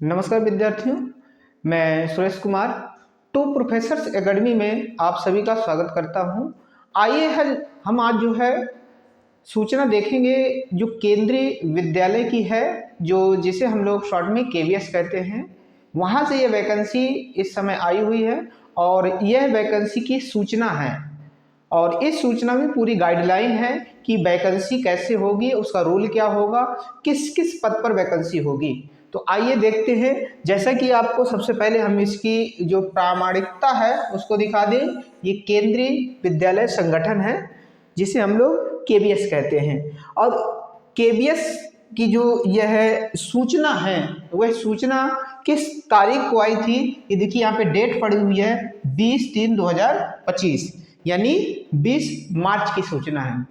नमस्कार विद्यार्थियों, मैं Suresh Kumar two professors academy में आप सभी का स्वागत करता हूं। आइए हम आज जो है सूचना देखेंगे जो केंद्रीय विद्यालय की है, जो जिसे हम लोग शॉर्ट में केवीएस कहते हैं। वहां से यह वैकेंसी इस समय आई हुई है और यह वैकेंसी की सूचना है और इस सूचना में पूरी गाइडलाइन है कि वैकेंसी कैसे होगी, उसका रूल क्या होगा, किस किस पद पर वैकेंसी होगी। तो आइए देखते हैं। जैसा कि आपको सबसे पहले हम इसकी जो प्रामाणिकता है उसको दिखा दें। ये केंद्रीय विद्यालय संगठन है जिसे हम लोग केवीएस कहते हैं और केवीएस की जो यह सूचना है वह सूचना किस तारीख को आई थी, ये देखिए यहाँ पे डेट पड़ी हुई है 20/3/2025 यानी 20 मार्च की सूचना है।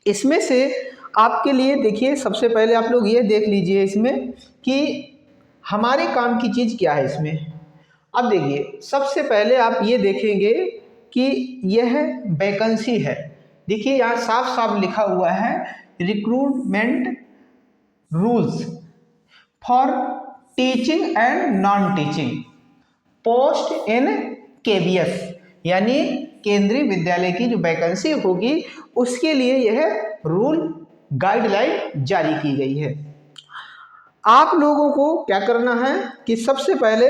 इसमें से आपके लिए देखिए सबसे पहले आप लोग ये देख लीजिए इसमें कि हमारे काम की चीज़ क्या है इसमें। अब देखिए सबसे पहले आप ये देखेंगे कि यह वैकेंसी है। देखिए यहाँ साफ साफ लिखा हुआ है recruitment rules for teaching and non teaching post in KVS, यानी केंद्रीय विद्यालय की जो वैकेंसी होगी उसके लिए यह रूल गाइडलाइन जारी की गई है। आप लोगों को क्या करना है कि सबसे पहले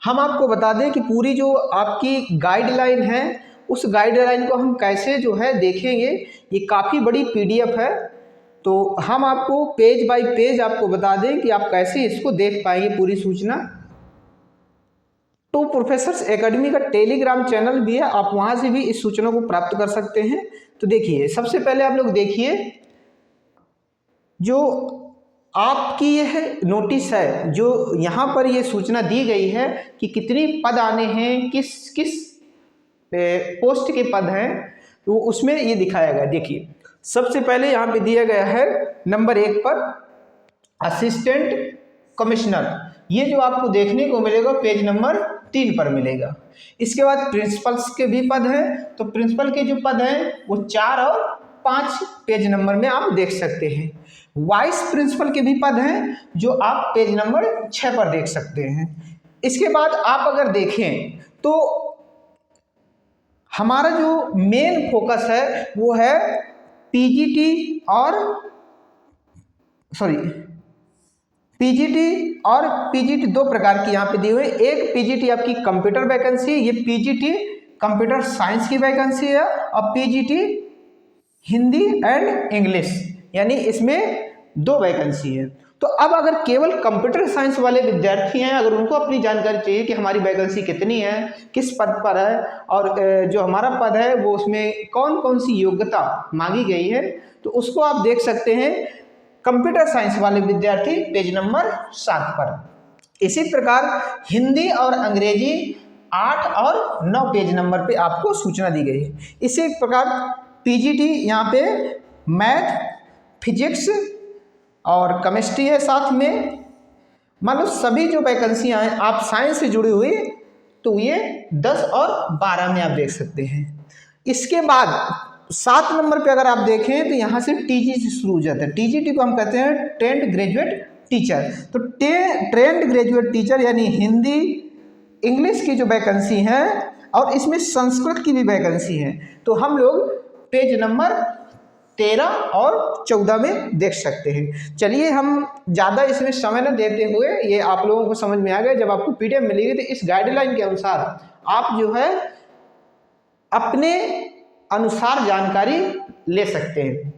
हम आपको बता दें कि पूरी जो आपकी गाइडलाइन है उस गाइडलाइन को हम कैसे जो है देखेंगे। ये काफ़ी बड़ी पीडीएफ है, तो हम आपको पेज बाय पेज आपको बता दें कि आप कैसे इसको देख पाएंगे पूरी सूचना। टू प्रोफेसर्स एकेडमी का टेलीग्राम चैनल भी है, आप वहाँ से भी इस सूचना को प्राप्त कर सकते हैं। तो देखिए सबसे पहले आप लोग देखिए जो आपकी यह नोटिस है, जो यहाँ पर यह सूचना दी गई है कि कितनी पद आने हैं, किस किस पोस्ट के पद हैं, तो उसमें ये दिखाया गया। देखिए सबसे पहले यहाँ पे दिया गया है नंबर 1 पर असिस्टेंट कमिश्नर, ये जो आपको देखने को मिलेगा पेज नंबर 3 पर मिलेगा। इसके बाद प्रिंसिपल्स के भी पद हैं, तो प्रिंसिपल के जो पद हैं वो 4 और 5 पेज नंबर में आप देख सकते हैं। वाइस प्रिंसिपल के भी पद हैं जो आप पेज नंबर 6 पर देख सकते हैं। इसके बाद आप अगर देखें तो हमारा जो मेन फोकस है वो है पीजीटी और पीजीटी 2 प्रकार की यहाँ पे दी हुई है। एक पीजीटी आपकी कंप्यूटर वैकेंसी, ये पीजीटी कंप्यूटर साइंस की वैकेंसी है, और पीजीटी हिंदी एंड इंग्लिश, यानी इसमें 2 वैकेंसी है। तो अब अगर केवल कंप्यूटर साइंस वाले विद्यार्थी हैं, अगर उनको अपनी जानकारी चाहिए कि हमारी वैकेंसी कितनी है, किस पद पर है और जो हमारा पद है वो उसमें कौन कौन सी योग्यता मांगी गई है, तो उसको आप देख सकते हैं कंप्यूटर साइंस वाले विद्यार्थी पेज नंबर 7 पर। इसी प्रकार हिंदी और अंग्रेजी 8 और 9 पेज नंबर पे आपको सूचना दी गई है। इसी प्रकार पीजीटी यहाँ पे मैथ, फिजिक्स और केमिस्ट्री है साथ में। मान लो सभी जो वैकेंसियाँ हैं आप साइंस से जुड़ी हुई, तो ये 10 और 12 में आप देख सकते हैं। इसके बाद 7 नंबर पे अगर आप देखें तो यहाँ से टीजी शुरू हो जाता है। टीजीटी को हम कहते हैं ट्रेंड ग्रेजुएट टीचर। तो ट्रेंड ग्रेजुएट टीचर यानी हिंदी इंग्लिश की जो वैकेंसी है और इसमें संस्कृत की भी वैकेंसी है, तो हम लोग पेज नंबर 13 और 14 में देख सकते हैं। चलिए हम ज़्यादा इसमें समय न देते हुए, ये आप लोगों को समझ में आ गया। जब आपको पीडीएफ मिलेगी तो इस गाइडलाइन के अनुसार आप जो है अपने अनुसार जानकारी ले सकते हैं।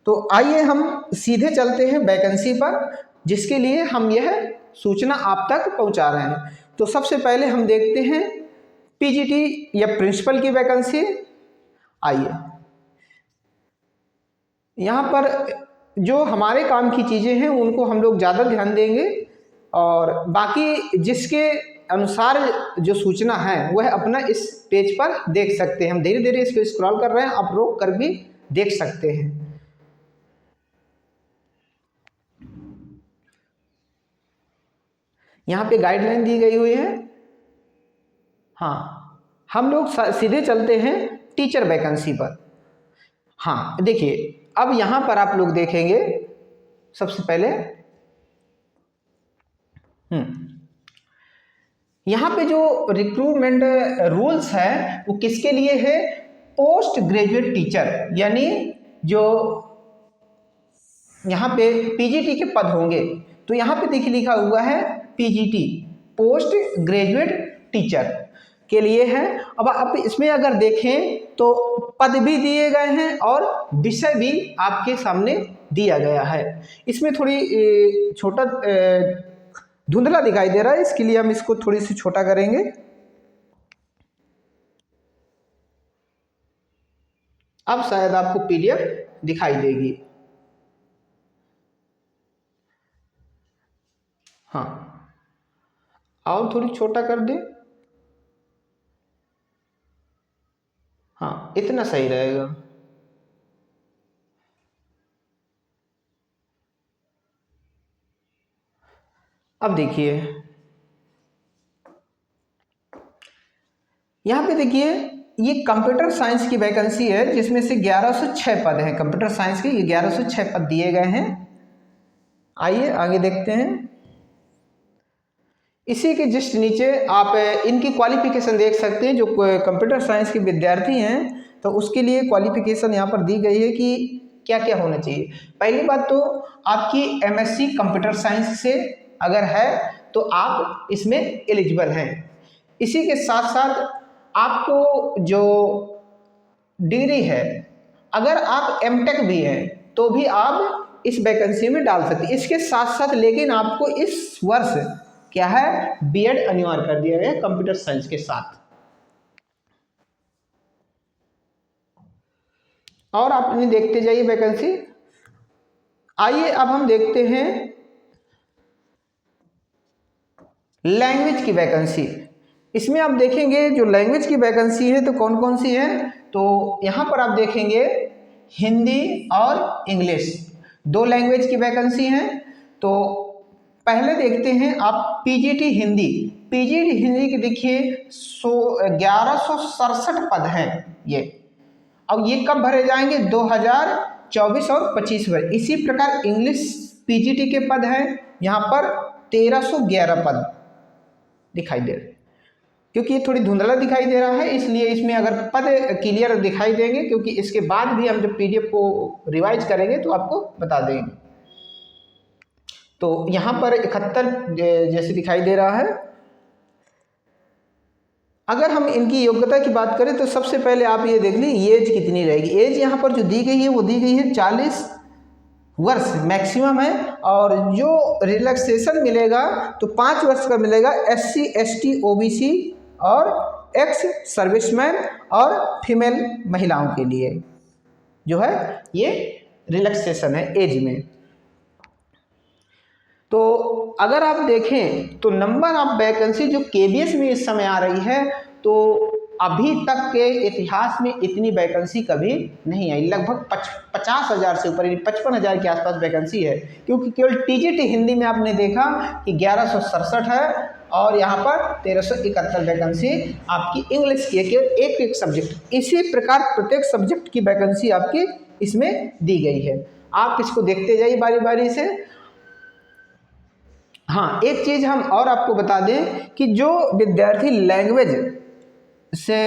तो आइए हम सीधे चलते हैं वैकेंसी पर, जिसके लिए हम यह सूचना आप तक पहुंचा रहे हैं। तो सबसे पहले हम देखते हैं पीजीटी या प्रिंसिपल की वैकेंसी। आइए यहाँ पर जो हमारे काम की चीज़ें हैं उनको हम लोग ज़्यादा ध्यान देंगे और बाकी जिसके अनुसार जो सूचना है वह अपना इस पेज पर देख सकते हैं। हम धीरे धीरे इसको स्क्रॉल कर रहे हैं, आप रोक कर भी देख सकते हैं। यहाँ पे गाइडलाइन दी गई हुई है। हाँ, हम लोग सीधे चलते हैं टीचर वैकेंसी पर। हाँ देखिए अब यहाँ पर आप लोग देखेंगे सबसे पहले यहाँ पे जो रिक्रूटमेंट रूल्स है वो किसके लिए है? पोस्ट ग्रेजुएट टीचर, यानी जो यहाँ पे पीजीटी के पद होंगे, तो यहाँ पे देखिए लिखा हुआ है पीजीटी, पोस्ट ग्रेजुएट टीचर के लिए है। अब आप इसमें अगर देखें तो पद भी दिए गए हैं और विषय भी आपके सामने दिया गया है। इसमें थोड़ी छोटा धुंधला दिखाई दे रहा है, इसके लिए हम इसको थोड़ी सी छोटा करेंगे। अब शायद आपको पीडीएफ दिखाई देगी। हाँ, और थोड़ी छोटा कर दे। हाँ, इतना सही रहेगा। अब देखिए यहाँ पे देखिए ये कंप्यूटर साइंस की वैकेंसी है जिसमें से 1106 पद हैं कंप्यूटर साइंस के। ये 1106 पद दिए गए हैं। आइए आगे देखते हैं। इसी के जस्ट नीचे आप इनकी क्वालिफिकेशन देख सकते हैं। जो कंप्यूटर साइंस के विद्यार्थी हैं तो उसके लिए क्वालिफिकेशन यहाँ पर दी गई है कि क्या क्या होना चाहिए। पहली बात तो आपकी एमएससी कंप्यूटर साइंस से अगर है तो आप इसमें एलिजिबल हैं। इसी के साथ साथ आपको जो डिग्री है, अगर आप एमटेक भी हैं तो भी आप इस वैकेंसी में डाल सकते हैं। इसके साथ साथ लेकिन आपको इस वर्ष क्या है, बीएड अनिवार्य कर दिया गया कंप्यूटर साइंस के साथ। और आप इन्हें देखते जाइए वैकेंसी। आइए अब हम देखते हैं लैंग्वेज की वैकेंसी। इसमें आप देखेंगे जो लैंग्वेज की वैकेंसी है तो कौन कौन सी है, तो यहाँ पर आप देखेंगे हिंदी और इंग्लिश, 2 लैंग्वेज की वैकेंसी है। तो पहले देखते हैं आप पीजीटी हिंदी। पीजीटी हिंदी के देखिए 1167 पद हैं ये। अब ये कब भरे जाएंगे? 2024 और 25 में। इसी प्रकार इंग्लिश पीजीटी के पद हैं यहाँ पर 1311 पद दिखाई दे रहे हैं। क्योंकि ये थोड़ी धुंधला दिखाई दे रहा है इसलिए इसमें अगर पद क्लियर दिखाई देंगे, क्योंकि इसके बाद भी हम जब पीडीएफ को रिवाइज करेंगे तो आपको बता देंगे। तो यहाँ पर 71 जैसे दिखाई दे रहा है। अगर हम इनकी योग्यता की बात करें तो सबसे पहले आप ये देख लीजिए एज कितनी रहेगी। एज यहाँ पर जो दी गई है वो दी गई है 40 वर्ष मैक्सिमम है। और जो रिलैक्सेशन मिलेगा तो 5 वर्ष का मिलेगा SC ST OBC और एक्स सर्विसमैन और फीमेल महिलाओं के लिए जो है ये रिलैक्सेशन है एज में। तो अगर आप देखें तो नंबर ऑफ वैकेंसी जो केबीएस में इस समय आ रही है, तो अभी तक के इतिहास में इतनी वैकेंसी कभी नहीं आई। लगभग 50,000 से ऊपर, 55,000 के आसपास वैकेंसी है। क्योंकि केवल टीजीटी हिंदी में आपने देखा कि 1167 है और यहाँ पर 1371 वैकेंसी आपकी इंग्लिश की एक एक सब्जेक्ट। इसी प्रकार प्रत्येक सब्जेक्ट की वैकेंसी आपकी इसमें दी गई है। आप इसको देखते जाइए बारी बारी से। हाँ, एक चीज़ हम और आपको बता दें कि जो विद्यार्थी लैंग्वेज से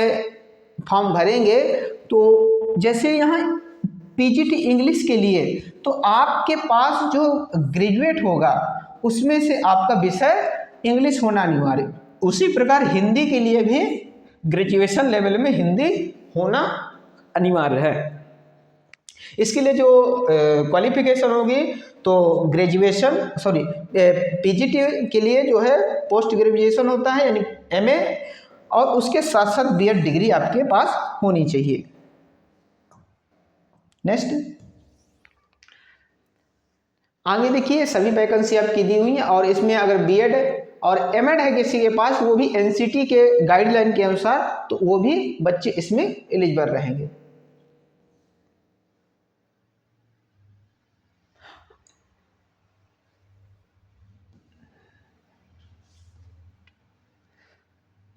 फॉर्म भरेंगे तो जैसे यहाँ पीजीटी इंग्लिश के लिए तो आपके पास जो ग्रेजुएट होगा उसमें से आपका विषय इंग्लिश होना अनिवार्य। उसी प्रकार हिंदी के लिए भी ग्रेजुएशन लेवल में हिंदी होना अनिवार्य है। इसके लिए जो क्वालिफिकेशन होगी तो ग्रेजुएशन पीजीटी के लिए जो है पोस्ट ग्रेजुएशन होता है यानी एमए, और उसके साथ साथ बीएड डिग्री आपके पास होनी चाहिए। नेक्स्ट आगे देखिए सभी वैकेंसी आपकी दी हुई है और इसमें अगर बीएड और एमएड है किसी के पास वो भी एनसीटी के गाइडलाइन के अनुसार तो वो भी बच्चे इसमें एलिजिबल रहेंगे।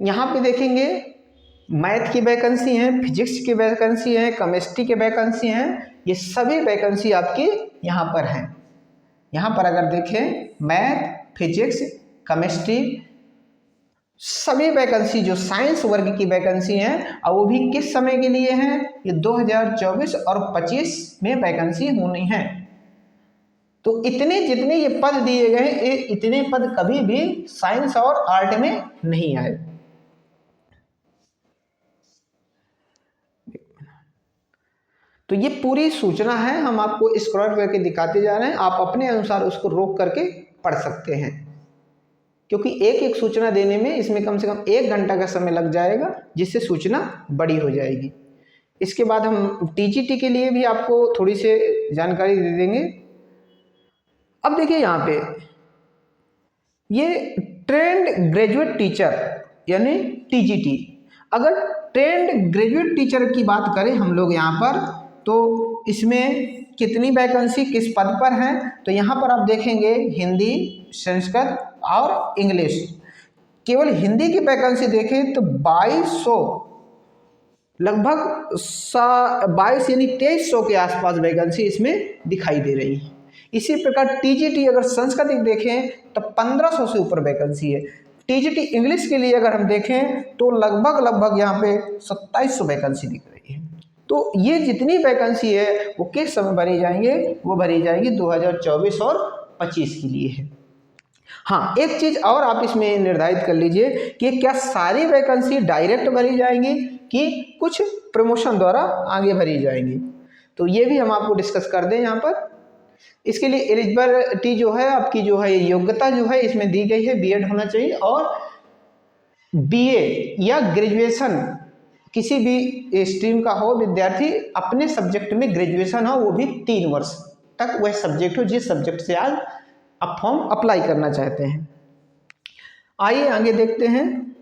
यहाँ पे देखेंगे मैथ की वैकेंसी है, फिजिक्स की वैकेंसी है, केमिस्ट्री की वैकेंसी है। ये सभी वैकेंसी आपकी यहाँ पर हैं। यहाँ पर अगर देखें मैथ, फिजिक्स, केमिस्ट्री, सभी वैकेंसी जो साइंस वर्ग की वैकेंसी हैं और वो भी किस समय के लिए हैं, ये 2024 और 25 में वैकेंसी होनी है। तो इतने जितने ये पद दिए गए, ये इतने पद कभी भी साइंस और आर्ट में नहीं आए। तो ये पूरी सूचना है, हम आपको स्क्रॉल करके दिखाते जा रहे हैं, आप अपने अनुसार उसको रोक करके पढ़ सकते हैं, क्योंकि एक एक सूचना देने में इसमें कम से कम 1 घंटा का समय लग जाएगा, जिससे सूचना बड़ी हो जाएगी। इसके बाद हम टीजीटी के लिए भी आपको थोड़ी सी जानकारी दे देंगे। अब देखिए यहाँ पे ये ट्रेंड ग्रेजुएट टीचर यानी टीजीटी, अगर ट्रेंड ग्रेजुएट टीचर की बात करें हम लोग यहाँ पर, तो इसमें कितनी वैकेंसी किस पद पर है, तो यहाँ पर आप देखेंगे हिंदी, संस्कृत और इंग्लिश। केवल हिंदी की वैकेंसी देखें तो 2200 लगभग 22 यानी 2300 के आसपास वैकेंसी इसमें दिखाई दे रही है। इसी प्रकार टीजीटी अगर संस्कृत देखें तो 1500 से ऊपर वैकेंसी है। टीजीटी इंग्लिश के लिए अगर हम देखें तो लगभग यहाँ पे 2700 वैकेंसी दिख रही है। तो ये जितनी वैकेंसी है वो किस समय भरी जाएंगे, वो भरी जाएगी 2024 और 25 के लिए है। हाँ, एक चीज़ और आप इसमें निर्धारित कर लीजिए कि क्या सारी वैकेंसी डायरेक्ट भरी जाएंगी कि कुछ प्रमोशन द्वारा आगे भरी जाएंगी, तो ये भी हम आपको डिस्कस कर दें यहाँ पर। इसके लिए एलिजिबिलिटी जो है आपकी जो है योग्यता जो है इसमें दी गई है, बीएड होना चाहिए और बीए या ग्रेजुएशन किसी भी स्ट्रीम का हो विद्यार्थी, अपने सब्जेक्ट में ग्रेजुएशन हो, वो भी 3 वर्ष तक वह सब्जेक्ट हो जिस सब्जेक्ट से आज आप फॉर्म अप्लाई करना चाहते हैं। आइए आगे देखते हैं।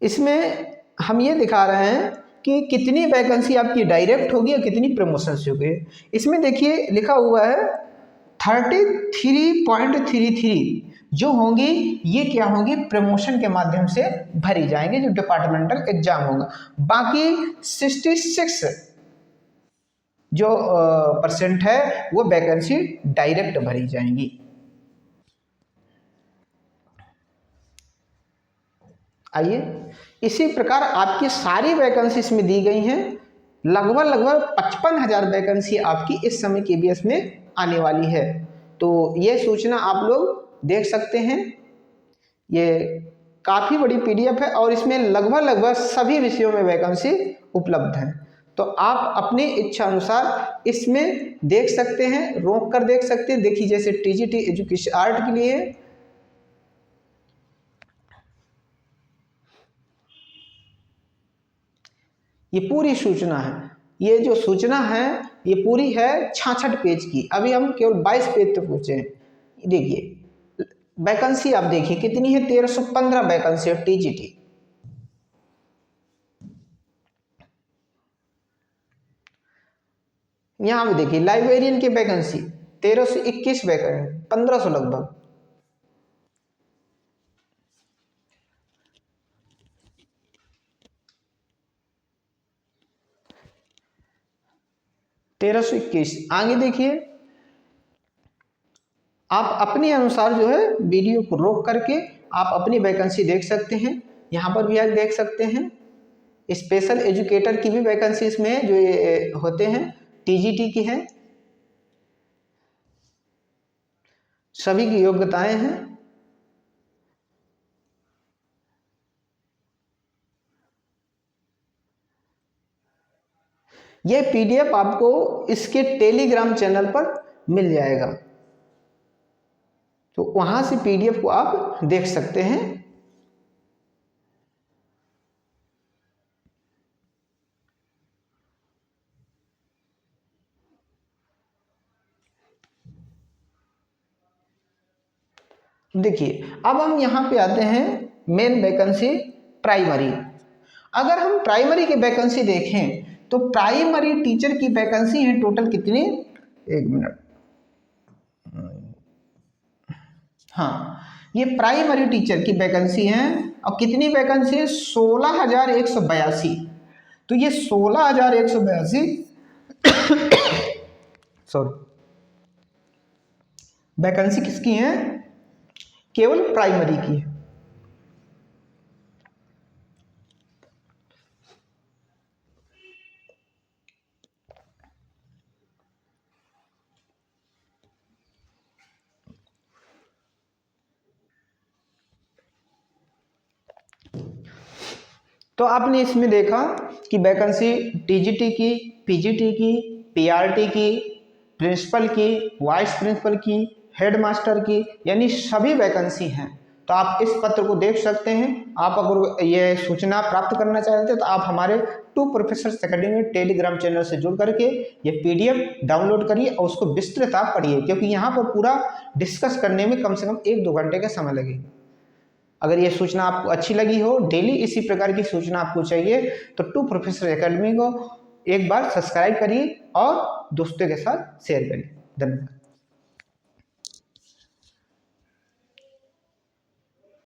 इसमें हम ये दिखा रहे हैं कि कितनी वैकेंसी आपकी डायरेक्ट होगी और कितनी प्रमोशन से होगी। इसमें देखिए लिखा हुआ है 33.33 जो होंगी ये क्या होंगी, प्रमोशन के माध्यम से भरी जाएंगे, जो डिपार्टमेंटल एग्जाम होगा। बाकी 66 जो % है वो वैकेंसी डायरेक्ट भरी जाएंगी। आइए, इसी प्रकार आपकी सारी वैकेंसी इसमें दी गई हैं। लगभग 55,000 वैकेंसी आपकी इस समय KBS में आने वाली है। तो ये सूचना आप लोग देख सकते हैं, ये काफ़ी बड़ी PDF है और इसमें लगभग सभी विषयों में वैकेंसी उपलब्ध है। तो आप अपनी इच्छा अनुसार इसमें देख सकते हैं, रोक कर देख सकते हैं। देखिए जैसे टीजीटी एजुकेशन आर्ट के लिए ये पूरी सूचना है। ये जो सूचना है ये पूरी है 66 पेज की, अभी हम केवल 22 पेज तक पहुँचे हैं। देखिए वैकेंसी आप देखिए कितनी है, 1315 वैकेंसी है टीजीटी। यहाँ पे देखिए लाइब्रेरियन की वैकेंसी 1321 वैकेंसी, 1500 लगभग। आगे देखिए, आप अपने अनुसार जो है वीडियो को रोक करके आप अपनी वैकेंसी देख सकते हैं। यहाँ पर भी आप देख सकते हैं स्पेशल एजुकेटर की भी वैकेंसी इसमें है, जो ये होते हैं टीजीटी की है, सभी की योग्यताएं हैं। यह PDF आपको इसके टेलीग्राम चैनल पर मिल जाएगा, तो वहां से PDF को आप देख सकते हैं। देखिए अब हम यहाँ पे आते हैं मेन वैकेंसी प्राइमरी। अगर हम प्राइमरी की वैकेंसी देखें तो प्राइमरी टीचर की वैकेंसी है टोटल कितनी, 1 मिनट, हाँ ये प्राइमरी टीचर की वैकेंसी है और कितनी वैकेंसी है, 16,182। तो ये 16,182 सॉरी वैकेंसी किसकी है? केवल प्राइमरी की है। तो आपने इसमें देखा कि वैकेंसी टीजीटी की, पीजीटी की, पीआरटी की, प्रिंसिपल की, वाइस प्रिंसिपल की, हेड मास्टर की, यानी सभी वैकेंसी हैं। तो आप इस पत्र को देख सकते हैं। आप अगर ये सूचना प्राप्त करना चाहते हैं तो आप हमारे two professors academy Telegram channel से जुड़ करके ये पीडीएफ डाउनलोड करिए और उसको विस्तृत आप पढ़िए, क्योंकि यहाँ पर पूरा डिस्कस करने में कम से कम 1-2 घंटे का समय लगेगा। अगर ये सूचना आपको अच्छी लगी हो, डेली इसी प्रकार की सूचना आपको चाहिए, तो टू प्रोफेसर एकेडमी को एक बार सब्सक्राइब करिए और दोस्तों के साथ शेयर करिए। धन्यवाद।